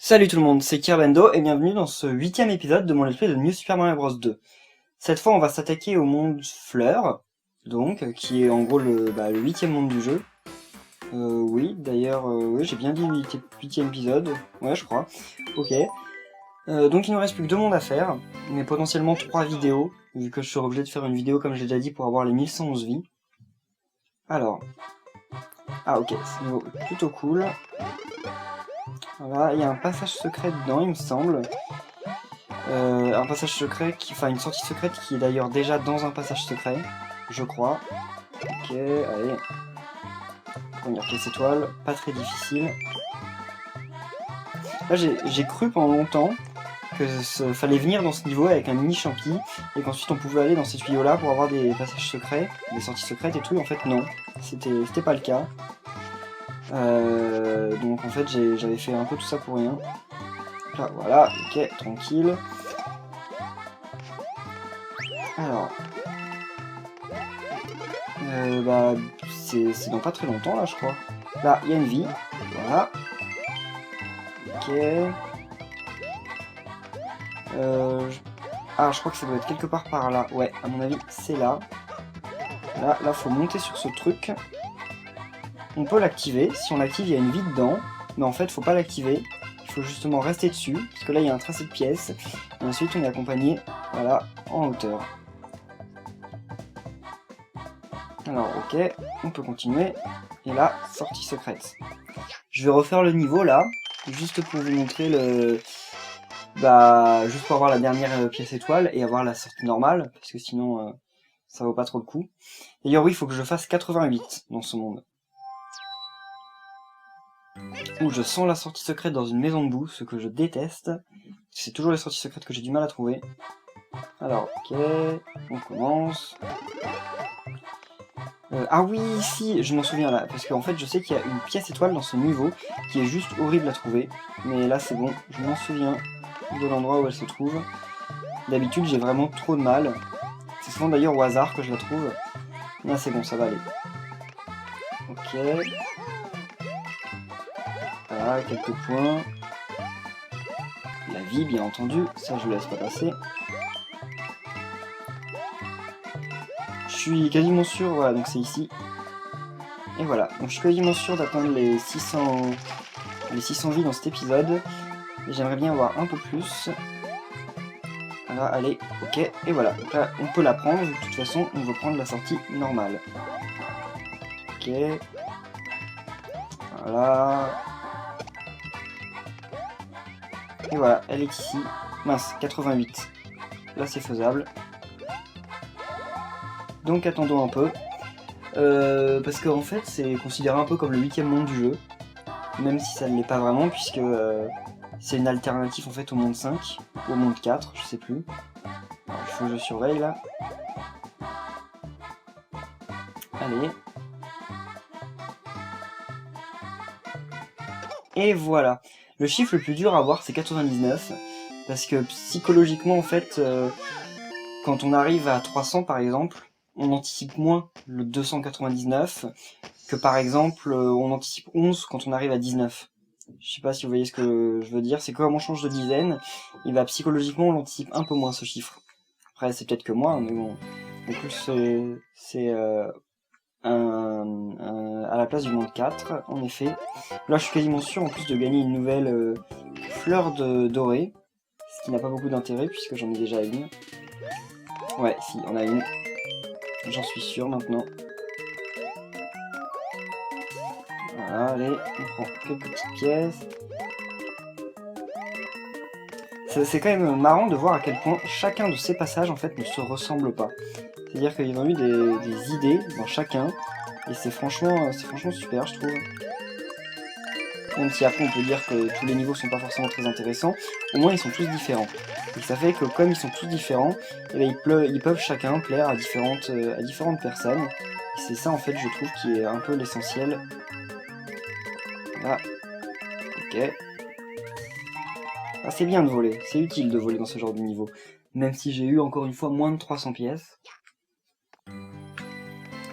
Salut tout le monde, c'est Kirbendo et bienvenue dans ce 8e épisode de mon let's play de New Super Mario Bros 2. Cette fois on va s'attaquer au monde Fleur, donc, qui est en gros le 8e monde du jeu. Oui, d'ailleurs, oui, j'ai bien dit 8e épisode, ouais je crois, ok. Donc il nous reste plus que 2 mondes à faire, mais potentiellement 3 vidéos, vu que je suis obligé de faire une vidéo comme je l'ai déjà dit pour avoir les 1111 vies. Alors, ok, c'est niveau plutôt cool. Voilà, il y a un passage secret dedans il me semble. Un passage secret, enfin une sortie secrète qui est d'ailleurs déjà dans un passage secret, je crois. Ok, allez. Première pièce étoile, pas très difficile. Là j'ai cru pendant longtemps que fallait venir dans ce niveau avec un mini champi et qu'ensuite on pouvait aller dans ces tuyaux là pour avoir des passages secrets, des sorties secrètes et tout, et en fait non, c'était pas le cas. Donc en fait j'avais fait un peu tout ça pour rien. Là voilà, ok, tranquille. Alors, c'est dans pas très longtemps là je crois. Là il y a une vie, voilà. Ok. Ah je crois que ça doit être quelque part par là. Ouais, à mon avis c'est là. Là faut monter sur ce truc. On peut l'activer, si on l'active il y a une vie dedans. Mais en fait faut pas l'activer. Il faut justement rester dessus, parce que là il y a un tracé de pièces. Et ensuite on est accompagné, voilà, en hauteur. Alors ok, on peut continuer. Et là, sortie secrète. Je vais refaire le niveau là, juste pour vous montrer le... juste pour avoir la dernière pièce étoile et avoir la sortie normale, parce que sinon ça vaut pas trop le coup. D'ailleurs oui, il faut que je fasse 88 dans ce monde. Où je sens la sortie secrète dans une maison de boue, ce que je déteste. C'est toujours les sorties secrètes que j'ai du mal à trouver. Alors ok, on commence. Ah oui, si, je m'en souviens là, parce qu'en fait je sais qu'il y a une pièce étoile dans ce niveau qui est juste horrible à trouver. Mais là c'est bon, je m'en souviens de l'endroit où elle se trouve. D'habitude j'ai vraiment trop de mal. C'est souvent d'ailleurs au hasard que je la trouve. Là c'est bon, ça va aller. Ok. Voilà, quelques points. La vie bien entendu, ça je laisse pas passer. Je suis quasiment sûr, voilà, donc c'est ici. Et voilà, donc je suis quasiment sûr d'atteindre les 600 vies dans cet épisode. Et j'aimerais bien avoir un peu plus. Voilà, allez, ok, et voilà. Donc là, on peut la prendre, de toute façon, on veut prendre la sortie normale. Ok. Voilà. Et voilà, elle est ici. Mince, 88. Là, c'est faisable. Donc attendons un peu. Parce qu'en fait, c'est considéré un peu comme le 8e monde du jeu. Même si ça ne l'est pas vraiment, puisque c'est une alternative en fait au monde 5, ou au monde 4, je sais plus. Alors, il faut que je surveille là. Allez. Et voilà. Le chiffre le plus dur à avoir, c'est 99. Parce que psychologiquement, en fait, quand on arrive à 300 par exemple, on anticipe moins le 299 que par exemple, on anticipe 11 quand on arrive à 19. Je sais pas si vous voyez ce que je veux dire, c'est que comme on change de dizaine, et bah psychologiquement on l'anticipe un peu moins ce chiffre. Après c'est peut-être que moi, mais bon. En plus c'est à la place du monde 4, en effet. Là je suis quasiment sûr en plus de gagner une nouvelle fleur dorée, ce qui n'a pas beaucoup d'intérêt puisque j'en ai déjà une. Ouais, si, on a une. J'en suis sûr maintenant. Voilà, allez, on prend quelques petites pièces. C'est quand même marrant de voir à quel point chacun de ces passages en fait ne se ressemble pas. C'est-à-dire qu'ils ont eu des idées dans chacun, et c'est franchement super je trouve. Même si après on peut dire que tous les niveaux sont pas forcément très intéressants, au moins ils sont tous différents. Et ça fait que comme ils sont tous différents, eh bien, ils peuvent chacun plaire à différentes personnes. Et c'est ça en fait je trouve qui est un peu l'essentiel. Là, ok. Ah, c'est bien de voler, c'est utile de voler dans ce genre de niveau. Même si j'ai eu encore une fois moins de 300 pièces.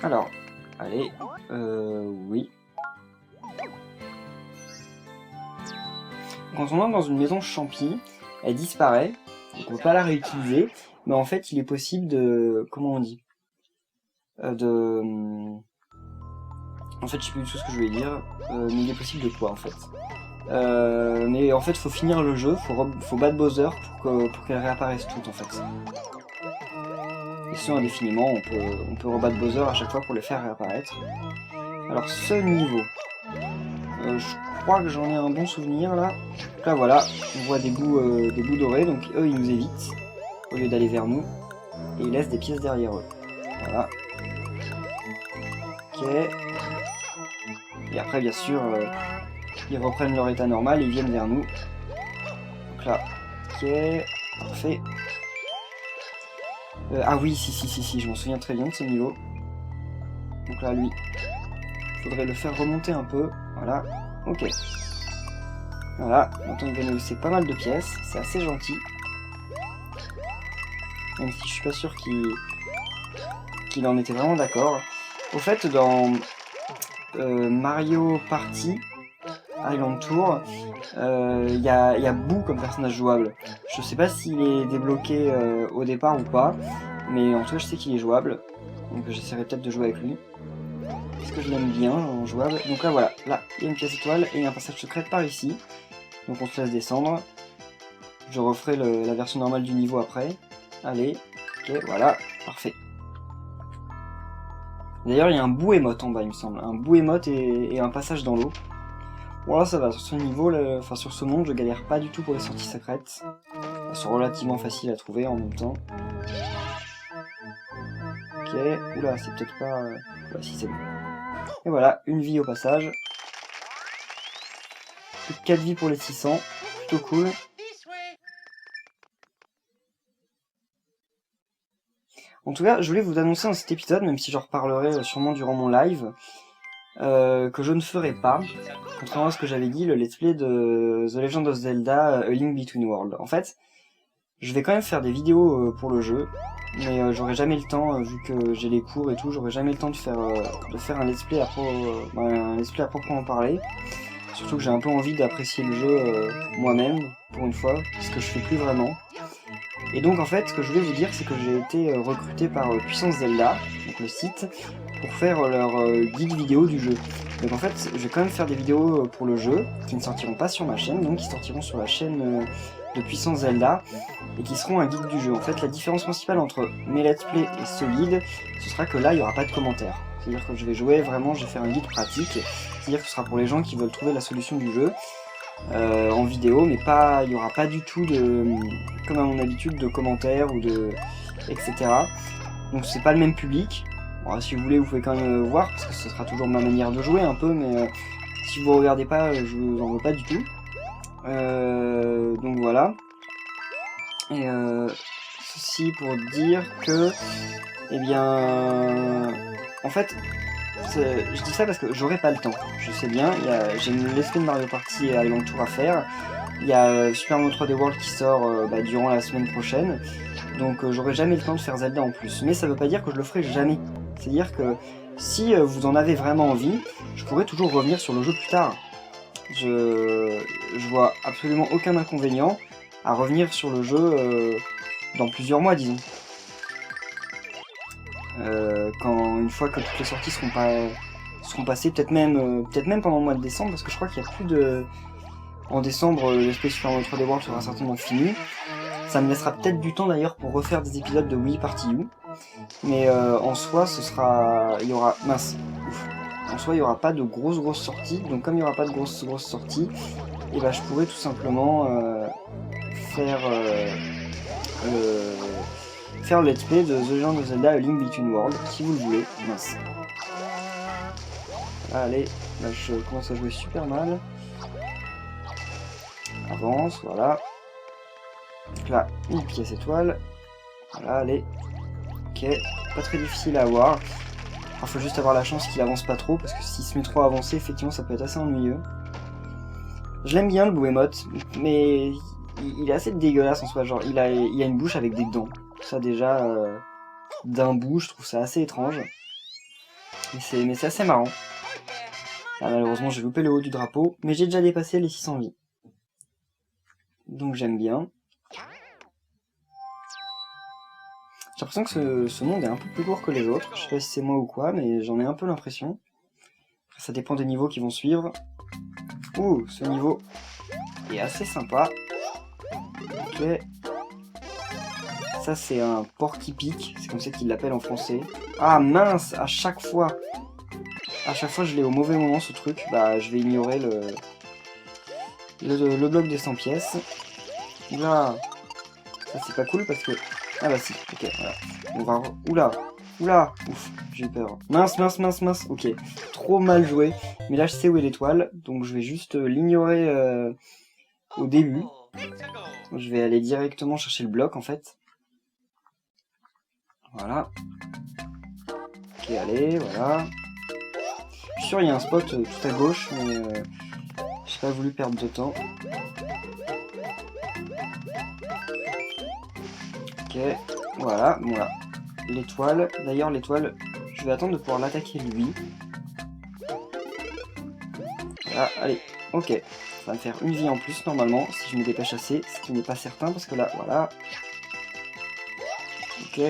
Alors, allez, oui. quand on entre dans une maison champi, elle disparaît, donc on peut pas la réutiliser, mais en fait il est possible de... comment on dit En fait je sais plus du tout ce que je voulais dire, mais il est possible de quoi en fait mais en fait faut finir le jeu, faut battre Bowser pour qu'elle réapparaisse toute en fait. Et sinon indéfiniment on peut rebattre Bowser à chaque fois pour les faire réapparaître. Alors ce niveau, je crois que j'en ai un bon souvenir là. Donc là voilà, on voit des bouts dorés, donc eux ils nous évitent au lieu d'aller vers nous. Et ils laissent des pièces derrière eux. Voilà. Ok. Et après bien sûr, ils reprennent leur état normal et ils viennent vers nous. Donc là, ok, parfait. Ah oui, si, je m'en souviens très bien de ce niveau. Donc là, lui, il faudrait le faire remonter un peu. Voilà, ok. Voilà, maintenant il va nous laisser pas mal de pièces, c'est assez gentil. Même si je suis pas sûr qu'il en était vraiment d'accord. Au fait, dans Mario Party, Island Tour, il y a Boo comme personnage jouable. Je sais pas s'il est débloqué au départ ou pas, mais en tout cas je sais qu'il est jouable. Donc j'essaierai peut-être de jouer avec lui. Parce que je l'aime bien en jouable. Donc là voilà, là il y a une pièce étoile et il y a un passage secret par ici. Donc on se laisse descendre. Je referai la version normale du niveau après. Allez, ok, voilà, parfait. D'ailleurs il y a un Boo emote en bas il me semble. Un Boo emote et un passage dans l'eau. Bon là ça va, sur ce niveau, enfin sur ce monde, je galère pas du tout pour les sorties secrètes. Elles sont relativement faciles à trouver en même temps. Ok, oula, c'est peut-être pas... Ouais, si c'est bon. Et voilà, une vie au passage. Plus de 4 vies pour les 600, plutôt cool. En tout cas, je voulais vous annoncer dans cet épisode, même si j'en reparlerai sûrement durant mon live, que je ne ferai pas, contrairement à ce que j'avais dit, le let's play de The Legend of Zelda A Link Between Worlds. En fait, je vais quand même faire des vidéos pour le jeu, mais j'aurai jamais le temps, vu que j'ai les cours et tout, j'aurai jamais le temps de faire un let's play à proprement parler. Surtout que j'ai un peu envie d'apprécier le jeu moi-même, pour une fois, ce que je fais plus vraiment. Et donc en fait, ce que je voulais vous dire, c'est que j'ai été recruté par Puissance Zelda, donc le site, pour faire leur guide vidéo du jeu. Donc en fait, je vais quand même faire des vidéos pour le jeu, qui ne sortiront pas sur ma chaîne, donc qui sortiront sur la chaîne de Puissance Zelda, et qui seront un guide du jeu. En fait, la différence principale entre mes let's play et ce guide, ce sera que là, il n'y aura pas de commentaires. C'est-à-dire que je vais jouer vraiment, je vais faire un guide pratique, c'est-à-dire que ce sera pour les gens qui veulent trouver la solution du jeu, en vidéo, mais pas, il n'y aura pas du tout de, comme à mon habitude, de commentaires ou de, etc. Donc c'est pas le même public. Bon, si vous voulez, vous pouvez quand même voir, parce que ce sera toujours ma manière de jouer un peu, mais si vous regardez pas, je vous en veux pas du tout. Donc voilà. Et ceci pour dire que, eh bien, en fait, je dis ça parce que j'aurai pas le temps. Je sais bien, j'ai une let's play de Mario Party et Island Tour à faire. Il y a Super Mario 3D World qui sort durant la semaine prochaine. Donc j'aurai jamais le temps de faire Zelda en plus. Mais ça veut pas dire que je le ferai jamais. C'est-à-dire que si vous en avez vraiment envie, je pourrais toujours revenir sur le jeu plus tard. Je vois absolument aucun inconvénient à revenir sur le jeu dans plusieurs mois, disons. Une fois que toutes les sorties seront passées, peut-être même pendant le mois de décembre, parce que je crois qu'il n'y a plus de... En décembre, l'espèce Super Mario 3D World sera certainement fini. Ça me laissera peut-être du temps d'ailleurs pour refaire des épisodes de Wii Party U. Mais en soi, il y aura... Mince, ouf. En soi, il n'y aura pas de grosses sorties. Donc comme il n'y aura pas de grosses sorties, et je pourrais tout simplement faire le let's play de The Legend of Zelda A Link Between Worlds, si vous le voulez. Mince. Allez, là je commence à jouer super mal. Avance, voilà. Donc là, une pièce étoile. Voilà, allez. Ok, pas très difficile à avoir. Il faut juste avoir la chance qu'il avance pas trop, parce que s'il se met trop avancé, effectivement ça peut être assez ennuyeux. Je l'aime bien le Boo emote, mais il est assez dégueulasse en soi, genre il a une bouche avec des dents. Ça déjà, d'un bout, je trouve ça assez étrange. Mais c'est assez marrant. Là, malheureusement j'ai loupé le haut du drapeau, mais j'ai déjà dépassé les 600 vies. Donc j'aime bien. J'ai l'impression que ce monde est un peu plus court que les autres. Je sais pas si c'est moi ou quoi, mais j'en ai un peu l'impression. Après, ça dépend des niveaux qui vont suivre. Ouh, ce niveau est assez sympa. Ok. Ça, c'est un porc-épic. C'est comme ça qu'ils l'appellent en français. Ah mince, à chaque fois, je l'ai au mauvais moment, ce truc. Bah, je vais ignorer le bloc des 100 pièces. Oula. Ça, c'est pas cool parce que... Ah bah si, ok, voilà. On va... Oula. Oula. Ouf, j'ai eu peur. Mince, mince, mince, mince. Ok, trop mal joué. Mais là, je sais où est l'étoile. Donc, je vais juste l'ignorer au début. Je vais aller directement chercher le bloc, en fait. Voilà. Ok, allez, voilà. Je suis sûr il y a un spot tout à gauche, mais j'ai pas voulu perdre de temps. Ok, voilà, bon là. L'étoile, d'ailleurs l'étoile, je vais attendre de pouvoir l'attaquer lui. Voilà, allez, ok. Ça va me faire une vie en plus normalement, si je me dépêche assez, ce qui n'est pas certain, parce que là, voilà. Ok.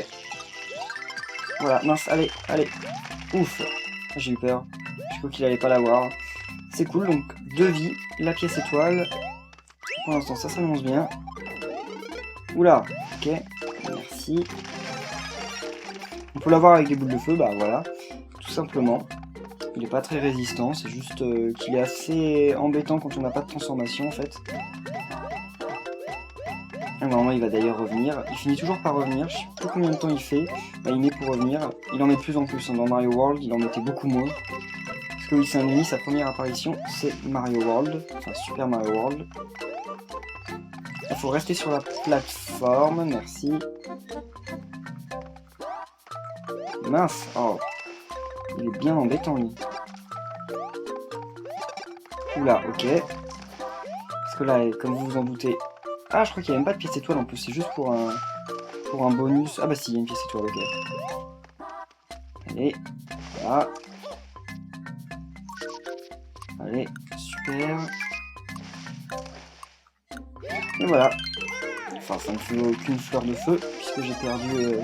Voilà, mince, allez, allez. Ouf, j'ai eu peur. Je crois qu'il allait pas l'avoir. C'est cool, donc 2 vies, la pièce étoile. Pour l'instant, ça s'annonce bien. Oula, ok, merci. On peut l'avoir avec des boules de feu, bah voilà, tout simplement. Il est pas très résistant, c'est juste qu'il est assez embêtant quand on n'a pas de transformation en fait. Et normalement il va d'ailleurs revenir, il finit toujours par revenir, je sais pas combien de temps il fait, bah, il met pour revenir, il en met de plus en plus, dans Mario World il en mettait beaucoup moins. Parce que oui c'est un ennemi, sa première apparition c'est Mario World, enfin Super Mario World. Il faut rester sur la plateforme, merci. Mince, oh, il est bien embêtant lui. Oula, ok. Parce que là, comme vous vous en doutez... Ah, je crois qu'il n'y a même pas de pièce étoile en plus, c'est juste pour un bonus. Ah bah si, il y a une pièce étoile, ok. Allez, voilà. Allez, super. Et voilà. Enfin, ça ne fait aucune fleur de feu, puisque j'ai perdu...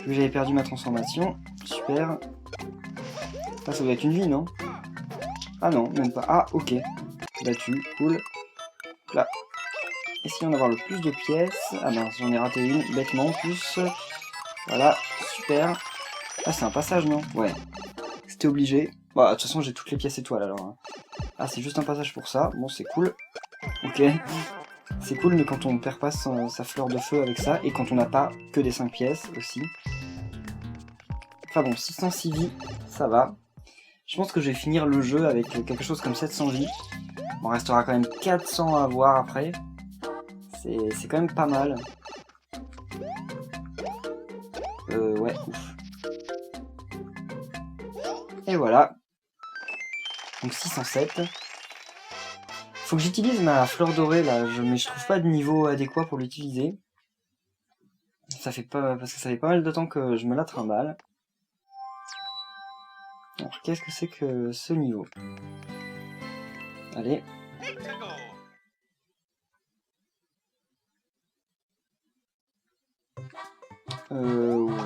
j'avais perdu ma transformation. Super. Ah, ça doit être une vie, non? Ah non, même pas. Ah, ok. Battu, cool. Là. Essayons d'avoir le plus de pièces. Ah mince, j'en ai raté une, bêtement en plus. Voilà, super. Ah, c'est un passage, non? Ouais. C'était obligé. Bah, de toute façon, j'ai toutes les pièces étoiles, alors. Hein. Ah, c'est juste un passage pour ça. Bon, c'est cool. Ok. C'est cool, mais quand on perd pas sa fleur de feu avec ça, et quand on n'a pas que des 5 pièces, aussi. Enfin bon, 606 vies, ça va. Je pense que je vais finir le jeu avec quelque chose comme 700 vies. Il m'en restera quand même 400 à voir après. C'est quand même pas mal. Ouais, ouf. Et voilà. Donc 607. Faut que j'utilise ma fleur dorée là, mais je trouve pas de niveau adéquat pour l'utiliser. Ça fait pas... Parce que ça fait pas mal de temps que je me la trimballe. Alors qu'est-ce que c'est que ce niveau? Allez.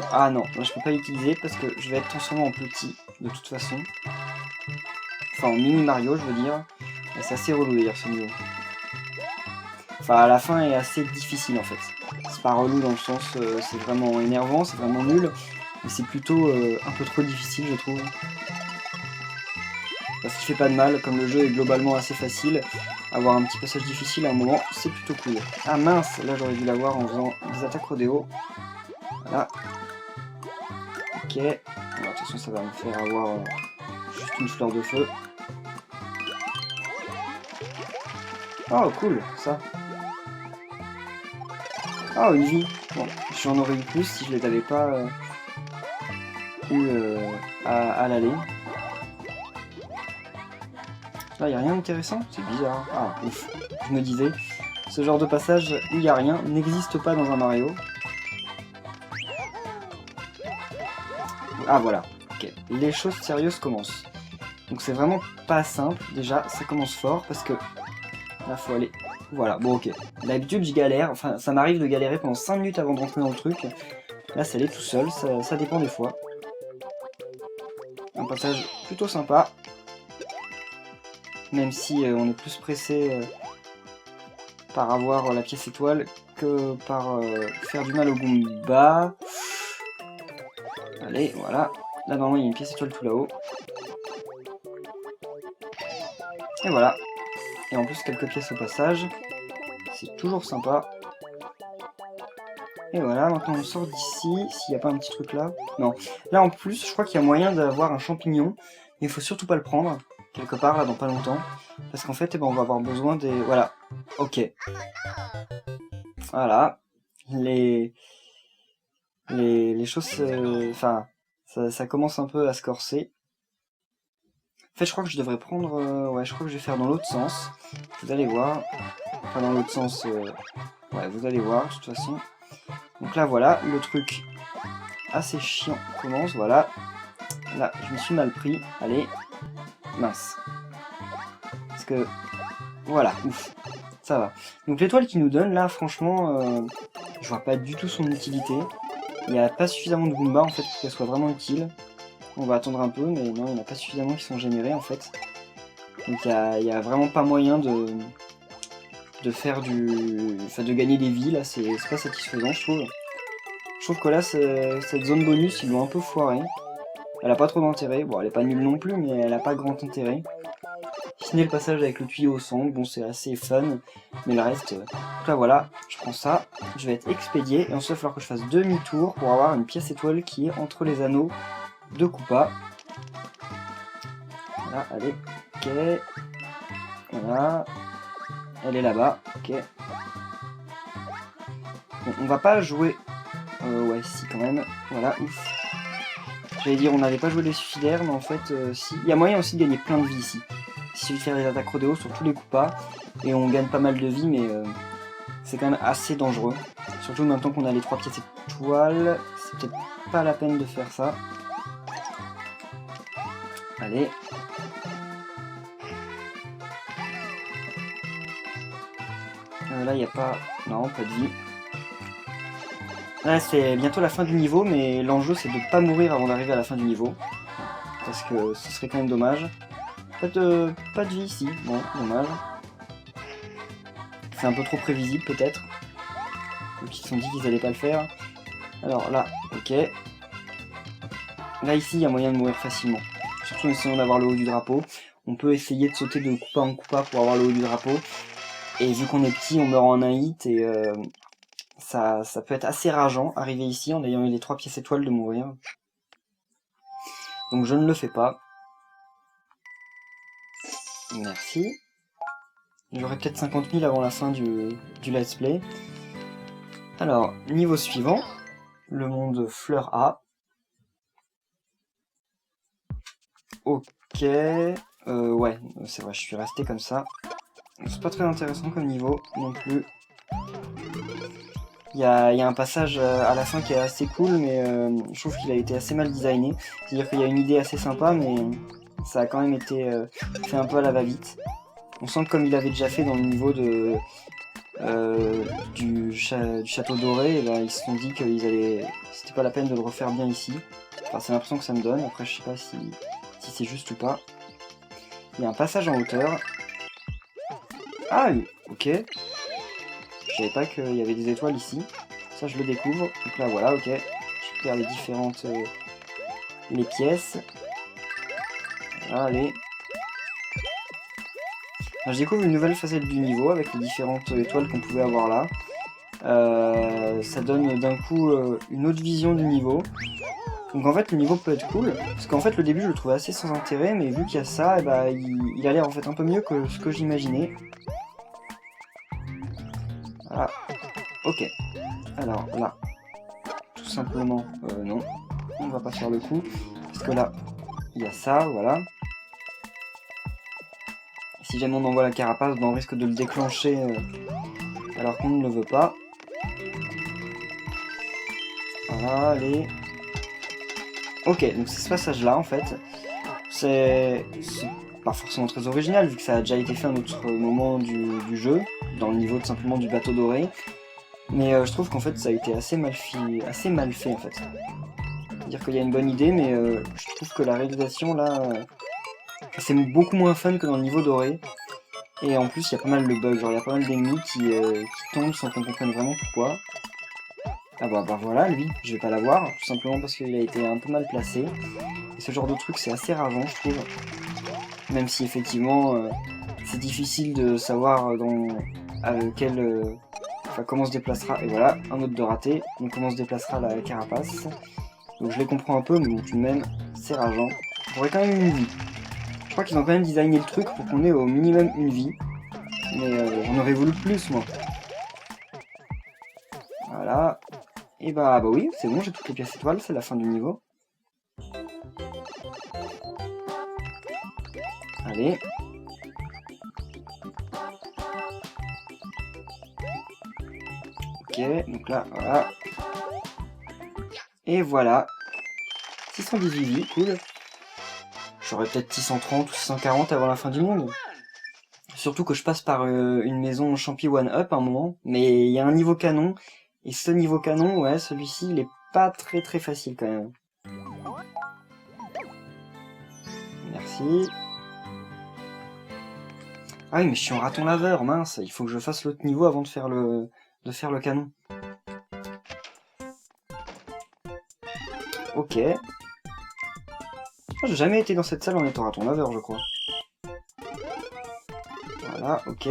Ah non, là je peux pas l'utiliser parce que je vais être transformé en petit, de toute façon. Enfin en mini Mario je veux dire. C'est assez relou d'ailleurs ce niveau. Enfin la fin est assez difficile en fait. C'est pas relou dans le sens c'est vraiment énervant, c'est vraiment nul. Mais c'est plutôt un peu trop difficile je trouve. Parce qu'il fait pas de mal, comme le jeu est globalement assez facile, avoir un petit passage difficile à un moment, c'est plutôt cool. Ah mince, là j'aurais dû l'avoir en faisant des attaques rodéo. Voilà. Ok. Alors, de toute façon ça va me faire avoir juste une fleur de feu. Oh cool, ça. Oh une vie. Bon, j'en aurais eu plus si je les avais pas eu à l'aller. Là, y a rien d'intéressant, c'est bizarre. Ah, ouf. Je me disais, ce genre de passage où y a rien n'existe pas dans un Mario. Ah, voilà. Ok. Les choses sérieuses commencent. Donc c'est vraiment pas simple. Déjà, ça commence fort parce que là, faut aller Voilà, bon ok. D'habitude je galère, enfin ça m'arrive de galérer pendant 5 minutes avant de rentrer dans le truc. Là ça allait tout seul, ça dépend des fois. Un passage plutôt sympa. Même si on est plus pressé par avoir la pièce étoile que par faire du mal au Goomba. Allez, voilà. Là normalement il y a une pièce étoile tout là-haut. Et voilà. Et en plus quelques pièces au passage. C'est toujours sympa. Et voilà, maintenant on sort d'ici. S'il n'y a pas un petit truc là. Non. Là en plus, je crois qu'il y a moyen d'avoir un champignon. Mais il faut surtout pas le prendre. Quelque part là dans pas longtemps. Parce qu'en fait, eh ben, on va avoir besoin des... Voilà. Ok. Voilà. Les choses... Enfin, ça commence un peu à se corser. En fait, je crois que je devrais prendre... Ouais, je crois que je vais faire dans l'autre sens. Vous allez voir. Enfin, dans l'autre sens... Ouais, vous allez voir, de toute façon. Donc là, voilà, le truc assez chiant commence, voilà. Là, je me suis mal pris. Allez. Mince. Parce que... Voilà, ouf. Ça va. Donc l'étoile qu'il nous donne, là, franchement, je vois pas du tout son utilité. Il n'y a pas suffisamment de Goomba, en fait, pour qu'elle soit vraiment utile. On va attendre un peu, mais non, il n'y en a pas suffisamment qui sont générés, en fait. Donc il y a vraiment pas moyen de faire du... Enfin, de gagner des vies, là, c'est pas satisfaisant, je trouve. Je trouve que là, cette zone bonus, ils l'ont un peu foiré. Elle a pas trop d'intérêt. Bon, elle est pas nulle non plus, mais elle a pas grand intérêt. Finir le passage avec le tuyau au centre, bon, c'est assez fun. Mais le reste... Donc là, voilà, je prends ça. Je vais être expédié. Et ensuite, il va falloir que je fasse demi-tour pour avoir une pièce étoile qui est entre les anneaux de Koopa. Voilà, allez. Ok. Voilà. Elle est là-bas. Ok. Bon, on va pas jouer... ouais, si, quand même. Voilà, ouf. J'allais dire, on n'avait pas joué les suicidaires, mais en fait, si. Il y a moyen aussi de gagner plein de vie ici. Il suffit de faire des attaques rodéo sur tous les Koopas, et on gagne pas mal de vie, mais c'est quand même assez dangereux. Surtout maintenant qu'on a les 3 pièces étoiles, c'est peut-être pas la peine de faire ça. Allez. Là, il n'y a pas... Non, pas de vie. Là, c'est bientôt la fin du niveau, mais l'enjeu, c'est de pas mourir avant d'arriver à la fin du niveau. Parce que ce serait quand même dommage. Pas de vie ici. Bon, dommage. C'est un peu trop prévisible, peut-être. Donc, ils se sont dit qu'ils allaient pas le faire. Alors là, ok. Là, ici, il y a moyen de mourir facilement. Surtout en essayant d'avoir le haut du drapeau. On peut essayer de sauter de Koopa en Koopa pour avoir le haut du drapeau. Et vu qu'on est petit, on meurt en un hit et ça peut être assez rageant, arriver ici en ayant eu les 3 pièces étoiles de mourir. Donc je ne le fais pas. Merci. J'aurai peut-être 50 000 avant la fin du let's play. Alors, niveau suivant, le monde Fleur A. Ok. Ouais, c'est vrai, je suis resté comme ça. C'est pas très intéressant comme niveau non plus. Il y a un passage à la fin qui est assez cool, mais je trouve qu'il a été assez mal designé. C'est-à-dire qu'il y a une idée assez sympa, mais ça a quand même été fait un peu à la va-vite. On sent que comme il avait déjà fait dans le niveau du château doré, et ben, ils se sont dit que c'était pas la peine de le refaire bien ici. Enfin, c'est l'impression que ça me donne. Après, je sais pas si c'est juste ou pas. Il y a un passage en hauteur. Ah, ok. Je savais pas qu'il y avait des étoiles ici. Ça, je le découvre. Donc là, voilà, ok. Je perds les différentes... les pièces. Voilà, allez. Alors, je découvre une nouvelle facette du niveau avec les différentes étoiles qu'on pouvait avoir là. Ça donne d'un coup une autre vision du niveau. Donc en fait le niveau peut être cool, parce qu'en fait le début je le trouvais assez sans intérêt, mais vu qu'il y a ça, et bah, il a l'air en fait un peu mieux que ce que j'imaginais. Voilà, ok. Alors là, tout simplement, non, on va pas faire le coup, parce que là, il y a ça, voilà. Si jamais on envoie la carapace, ben, on risque de le déclencher alors qu'on ne le veut pas. Voilà, allez. Ok, donc c'est ce passage-là en fait. C'est pas forcément très original, vu que ça a déjà été fait à un autre moment du jeu, dans le niveau tout simplement du bateau doré. Mais je trouve qu'en fait ça a été assez mal fait en fait. Dire qu'il y a une bonne idée, mais je trouve que la réalisation là, c'est beaucoup moins fun que dans le niveau doré. Et en plus il y a pas mal de bugs, genre il y a pas mal d'ennemis qui tombent sans qu'on comprenne vraiment pourquoi. Ah bah voilà, lui, je vais pas l'avoir, tout simplement parce qu'il a été un peu mal placé. Et ce genre de truc c'est assez rageant je trouve. Même si effectivement c'est difficile de savoir comment se déplacera, et voilà, un autre de raté, donc comment se déplacera la carapace. Donc je les comprends un peu, mais bon, tout de même, c'est rageant. J'aurais quand même une vie. Je crois qu'ils ont quand même designé le truc pour qu'on ait au minimum une vie. Mais j'en aurais voulu plus, moi. Voilà. Et bah oui, c'est bon, j'ai toutes les pièces étoiles, c'est la fin du niveau. Allez. Ok, donc là, voilà. Et voilà. 618 vies, cool. J'aurais peut-être 630 ou 640 avant la fin du monde. Surtout que je passe par une maison champi one-up à un moment. Mais il y a un niveau canon. Et ce niveau canon, ouais, celui-ci, il est pas très très facile quand même. Merci. Ah oui, mais je suis en raton laveur, mince. Il faut que je fasse l'autre niveau avant de faire le canon. Ok. J'ai jamais été dans cette salle en étant raton laveur, je crois. Voilà, ok.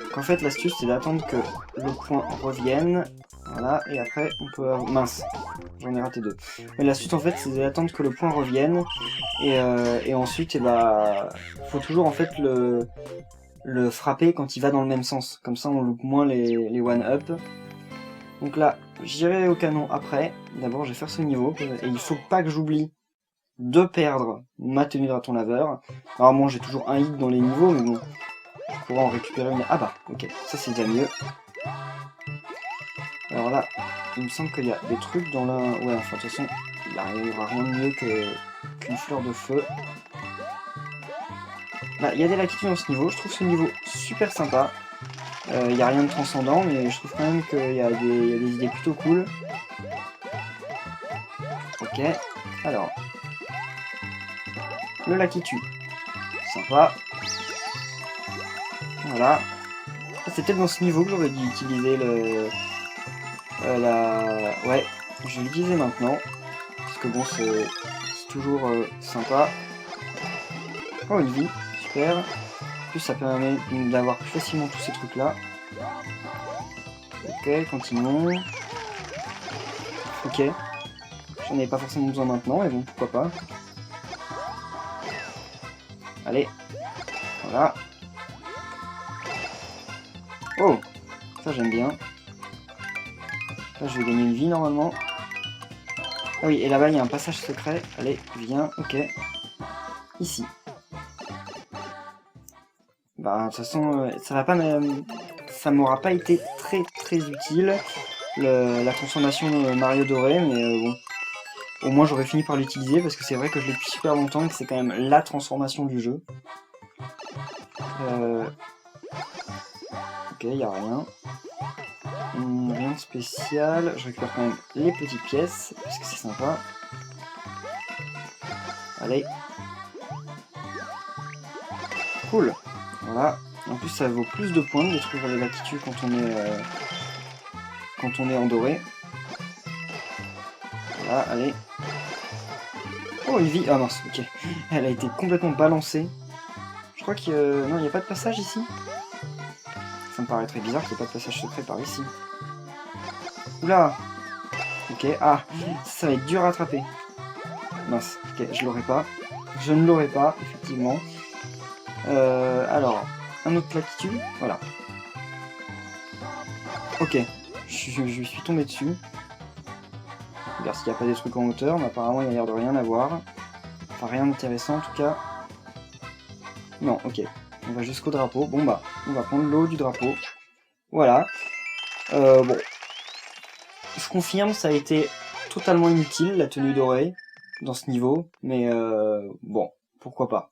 Donc en fait, l'astuce, c'est d'attendre que le point revienne. Voilà, et après, on peut... Mince, j'en ai raté deux. Mais l'astuce, en fait, c'est d'attendre que le point revienne. Et ensuite, faut toujours, en fait, le frapper quand il va dans le même sens. Comme ça, on loupe moins les one-up. Donc là, j'irai au canon après. D'abord, je vais faire ce niveau. Et il faut pas que j'oublie de perdre ma tenue de raton laveur. Alors moi, j'ai toujours un hit dans les niveaux, mais bon, je pourrais en récupérer une... Ah bah, ok, ça c'est déjà mieux. Alors là, il me semble qu'il y a des trucs dans la... Ouais, enfin, de toute façon, il n'y aura rien de mieux qu'une fleur de feu. Là, il y a des latitudes dans ce niveau. Je trouve ce niveau super sympa. Il n'y a rien de transcendant, mais je trouve quand même qu'il y a des idées plutôt cool. Ok, alors... Le Lakitu. Sympa. Voilà. C'est peut-être dans ce niveau que j'aurais dû utiliser Ouais, je vais l'utiliser maintenant. Parce que bon, c'est toujours sympa. Oh, une vie. Super. En plus, ça permet d'avoir plus facilement tous ces trucs-là. Ok, continuons. Ok. J'en ai pas forcément besoin maintenant, mais bon, pourquoi pas. Allez. Voilà. Oh, ça j'aime bien. Là je vais gagner une vie normalement. Ah oui, et là-bas il y a un passage secret. Allez, viens, ok. Ici. Bah de toute façon, ça va pas ça m'aura pas été très très utile. La transformation de Mario doré, mais bon. Au moins j'aurais fini par l'utiliser parce que c'est vrai que je l'ai depuis super longtemps et que c'est quand même la transformation du jeu. Ok, il n'y a rien. Rien de spécial. Je récupère quand même les petites pièces parce que c'est sympa. Allez. Cool. Voilà. En plus, ça vaut plus de points de détruire les latitudes quand on est en doré. Voilà, allez. Oh, une vie. Ah mince, ok. Elle a été complètement balancée. Je crois qu'il non, il n'y a pas de passage ici. Ça me paraît très bizarre qu'il n'y ait pas de passage secret par ici. Oula. Ok, ah, ça va être dur à attraper. Mince, ok, je l'aurai pas. Je ne l'aurai pas, effectivement. Alors, un autre latitude, voilà. Ok, je suis tombé dessus. Regarde s'il n'y a pas des trucs en hauteur, mais apparemment il n'y a l'air de rien avoir. Enfin, rien d'intéressant en tout cas. Non, ok. On va jusqu'au drapeau. Bon bah, on va prendre l'eau du drapeau. Voilà. Bon. Je confirme, ça a été totalement inutile, la tenue dorée, dans ce niveau, mais bon, pourquoi pas.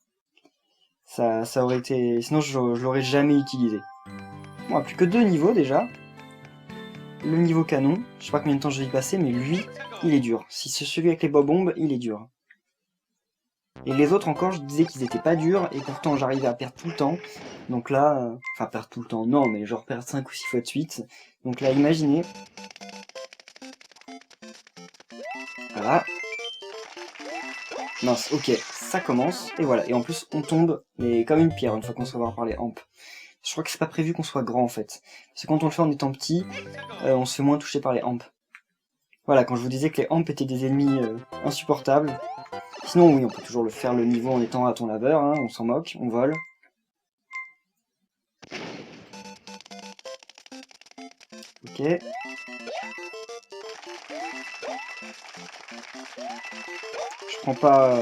Ça aurait été... Sinon, je l'aurais jamais utilisé. Bon, plus que 2 niveaux, déjà. Le niveau canon, je sais pas combien de temps je vais y passer, mais lui, il est dur. Si c'est celui avec les bob-bombes, il est dur. Et les autres encore, je disais qu'ils étaient pas durs, et pourtant j'arrivais à perdre tout le temps. Donc là, enfin perdre tout le temps, non, mais genre perdre 5 ou 6 fois de suite. Donc là, imaginez. Voilà. Mince, ok, ça commence, et voilà. Et en plus, on tombe, mais comme une pierre, une fois qu'on se va par les hamps. Je crois que c'est pas prévu qu'on soit grand, en fait. Parce que quand on le fait en étant petit, on se fait moins toucher par les hamps. Voilà, quand je vous disais que les hamps étaient des ennemis insupportables. Sinon, oui, on peut toujours le faire le niveau en étant raton laveur, hein, on s'en moque, on vole. Ok. Je prends pas...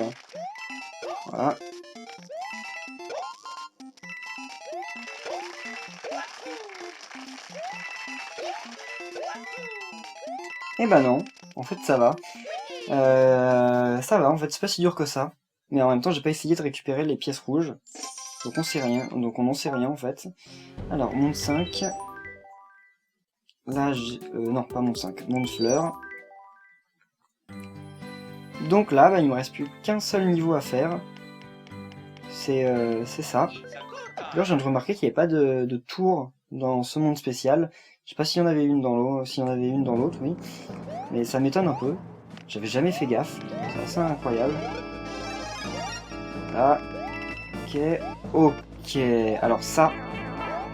Voilà. Eh ben non, en fait ça va. Ça va, en fait c'est pas si dur que ça. Mais en même temps j'ai pas essayé de récupérer les pièces rouges. Donc on sait rien, donc on n'en sait rien en fait. Alors, monde 5. Là, non, pas monde 5, monde fleur. Donc là, bah, il me reste plus qu'un seul niveau à faire. C'est ça. D'ailleurs, je viens de remarquer qu'il n'y avait pas de tour dans ce monde spécial. Je sais pas s'il y en avait une dans l'autre, oui. Mais ça m'étonne un peu. J'avais jamais fait gaffe. C'est assez incroyable. Là. Ok. Ok. Alors ça,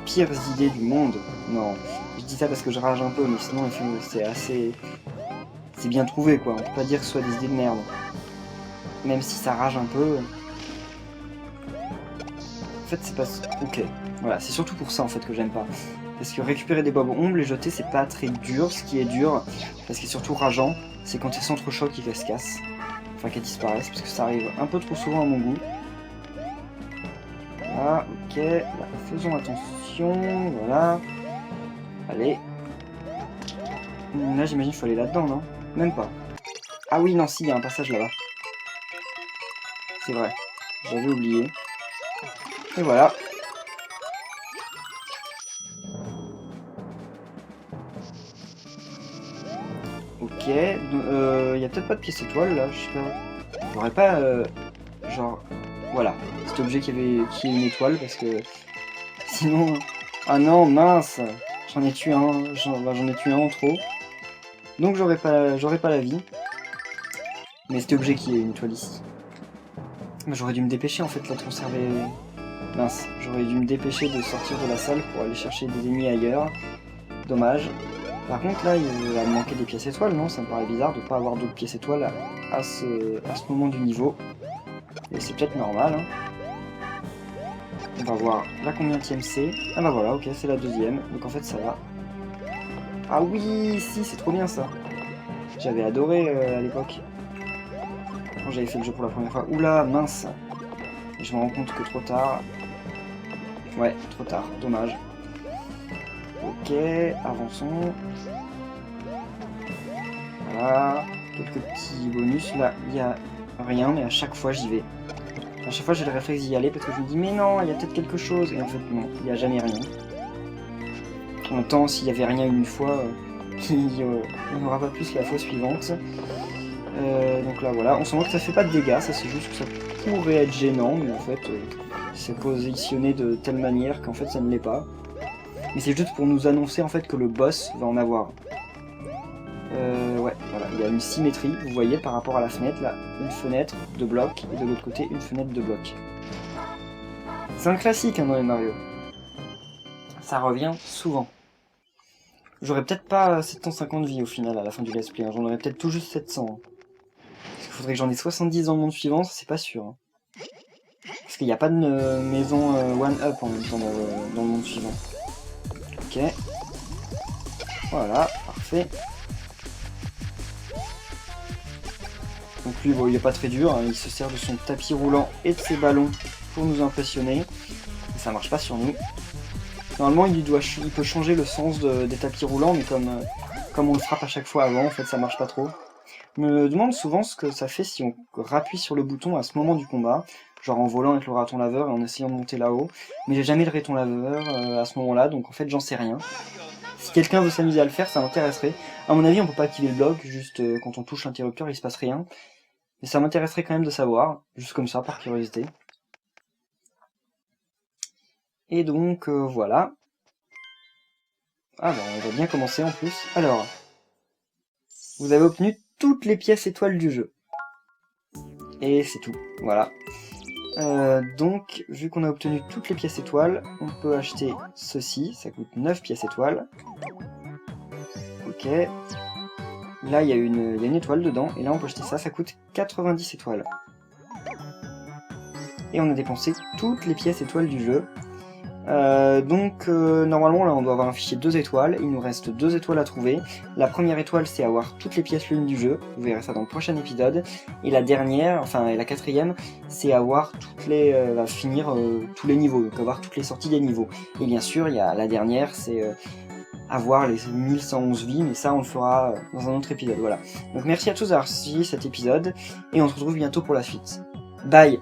pires idées du monde. Non. Je dis ça parce que je rage un peu, mais sinon c'est assez... C'est bien trouvé, quoi. On peut pas dire que ce soit des idées de merde. Même si ça rage un peu. En fait, c'est pas... Ok. Voilà, c'est surtout pour ça, en fait, que j'aime pas. Parce que récupérer des bob-ombres, les jeter, c'est pas très dur. Ce qui est dur, parce qu'il est surtout rageant, c'est quand elles s'entrechoquent et qu'elles se cassent. Enfin, qu'elles disparaissent, parce que ça arrive un peu trop souvent à mon goût. Voilà, ok. Là, faisons attention, voilà. Allez. Là, j'imagine qu'il faut aller là-dedans, non? Même pas. Ah oui, non, si, il y a un passage là-bas. C'est vrai. J'avais oublié. Et voilà. Ok. Il y a peut-être pas de pièce étoile, là, je sais pas. J'aurais pas... genre... Voilà. Cet objet qui est une étoile, parce que... Sinon... Ah non, mince. J'en ai tué un. J'en ai tué un en trop. Donc j'aurais pas la vie. Mais cet objet qui est une étoile ici. J'aurais dû me dépêcher en fait là de conserver... Mince, j'aurais dû me dépêcher de sortir de la salle pour aller chercher des ennemis ailleurs. Dommage. Par contre là, il va me manquer des pièces étoiles, non? Ça me paraît bizarre de pas avoir d'autres pièces étoiles à ce moment du niveau. Et c'est peut-être normal, hein. On va voir la combienième c'est. Ah bah voilà, ok, c'est la deuxième. Donc en fait ça va. Ah oui, si, c'est trop bien ça. J'avais adoré à l'époque. Quand j'avais fait le jeu pour la première fois. Oula, mince. Et je me rends compte que trop tard. Ouais, trop tard, dommage. Ok, avançons. Voilà, quelques petits bonus. Là, il n'y a rien, mais à chaque fois j'y vais. À chaque fois j'ai le réflexe d'y aller parce que je me dis mais non, il y a peut-être quelque chose. Et en fait non, il n'y a jamais rien. En même temps, s'il n'y avait rien une fois, il n'y aura pas plus la fois suivante. Donc là voilà, on sent que ça fait pas de dégâts, ça c'est juste que ça pourrait être gênant, mais en fait c'est positionné de telle manière qu'en fait ça ne l'est pas. Mais c'est juste pour nous annoncer en fait que le boss va en avoir. Ouais, voilà, il y a une symétrie, vous voyez, par rapport à la fenêtre, là, une fenêtre de bloc, et de l'autre côté, une fenêtre de bloc. C'est un classique hein, dans les Mario. Ça revient souvent. J'aurais peut-être pas 750 vies au final à la fin du let's play, hein. J'en aurais peut-être tout juste 700. Hein. Parce qu'il faudrait que j'en ai 70 dans le monde suivant, c'est pas sûr. Hein. Parce qu'il n'y a pas de maison one-up en même temps dans le monde suivant. Ok. Voilà, parfait. Donc lui, bon, il est pas très dur, hein. Il se sert de son tapis roulant et de ses ballons pour nous impressionner. Et ça marche pas sur nous. Normalement, il peut changer le sens des tapis roulants, mais comme on le frappe à chaque fois avant, en fait, ça marche pas trop. Je me demande souvent ce que ça fait si on rappuie sur le bouton à ce moment du combat, genre en volant avec le raton laveur et en essayant de monter là-haut, mais j'ai jamais le raton laveur à ce moment-là, donc en fait j'en sais rien. Si quelqu'un veut s'amuser à le faire, ça m'intéresserait. À mon avis, on peut pas activer le bloc, juste quand on touche l'interrupteur, il se passe rien. Mais ça m'intéresserait quand même de savoir, juste comme ça, par curiosité. Et donc, voilà. Ah bah, on va bien commencer en plus. Alors, vous avez obtenu toutes les pièces étoiles du jeu. Et c'est tout, voilà. Donc, vu qu'on a obtenu toutes les pièces étoiles, on peut acheter ceci, ça coûte 9 pièces étoiles. Ok. Là, il y a une étoile dedans, et là on peut acheter ça, ça coûte 90 étoiles. Et on a dépensé toutes les pièces étoiles du jeu. Normalement là on doit avoir un fichier 2 étoiles, il nous reste 2 étoiles à trouver. La première étoile c'est avoir toutes les pièces lunes du jeu, vous verrez ça dans le prochain épisode. Et la dernière, et la quatrième, c'est avoir finir tous les niveaux, donc avoir toutes les sorties des niveaux. Et bien sûr il y a la dernière, c'est avoir les 1111 vies, mais ça on le fera dans un autre épisode, voilà. Donc merci à tous d'avoir suivi cet épisode, et on se retrouve bientôt pour la suite. Bye!